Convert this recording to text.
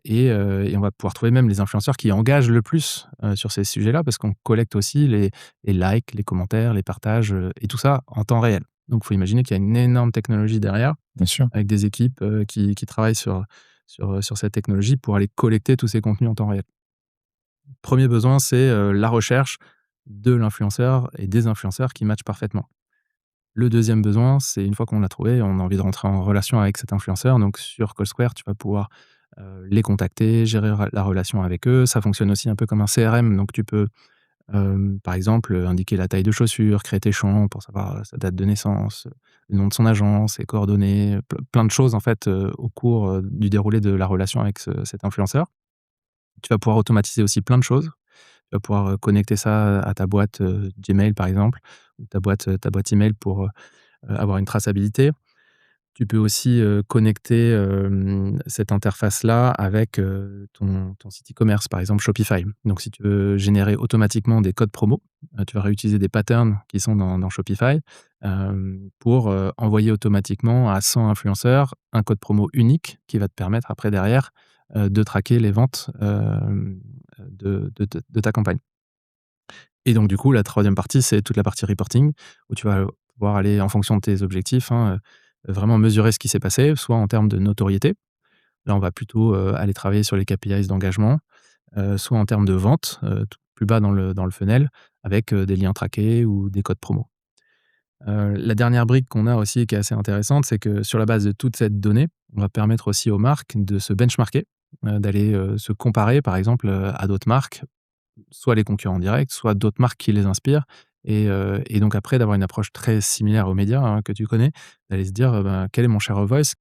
Et on va pouvoir trouver même les influenceurs qui engagent le plus, sur ces sujets-là parce qu'on collecte aussi les likes, les commentaires, les partages, et tout ça en temps réel. Donc il faut imaginer qu'il y a une énorme technologie derrière Bien sûr. avec des équipes, qui travaillent sur cette technologie pour aller collecter tous ces contenus en temps réel. Premier besoin, c'est, la recherche de l'influenceur et des influenceurs qui matchent parfaitement. Le deuxième besoin, c'est une fois qu'on l'a trouvé, on a envie de rentrer en relation avec cet influenceur. Donc sur CallSquare, tu vas pouvoir, les contacter, gérer la relation avec eux. Ça fonctionne aussi un peu comme un CRM, donc tu peux, par exemple, indiquer la taille de chaussures, créer tes champs pour savoir, sa date de naissance, le nom de son agent, ses coordonnées, plein de choses en fait, au cours, du déroulé de la relation avec cet influenceur. Tu vas pouvoir automatiser aussi plein de choses. Tu vas pouvoir, connecter ça à ta boîte, Gmail par exemple, ou ta boîte email pour, avoir une traçabilité. Tu peux aussi, connecter, cette interface-là avec, ton site e-commerce, par exemple Shopify. Donc si tu veux générer automatiquement des codes promo, tu vas réutiliser des patterns qui sont dans Shopify, pour, envoyer automatiquement à 100 influenceurs un code promo unique qui va te permettre après derrière, de traquer les ventes, de ta campagne. Et donc du coup, la troisième partie, c'est toute la partie reporting où tu vas pouvoir aller en fonction de tes objectifs, hein, vraiment mesurer ce qui s'est passé, soit en termes de notoriété. Là, on va plutôt, aller travailler sur les KPIs d'engagement, soit en termes de vente, tout plus bas dans le funnel avec, des liens traqués ou des codes promo. La dernière brique qu'on a aussi qui est assez intéressante, c'est que sur la base de toute cette donnée, on va permettre aussi aux marques de se benchmarker, d'aller, se comparer par exemple, à d'autres marques, soit les concurrents directs, soit d'autres marques qui les inspirent, et donc après d'avoir une approche très similaire aux médias, hein, que tu connais, d'aller se dire, ben: «Quel est mon share of voice?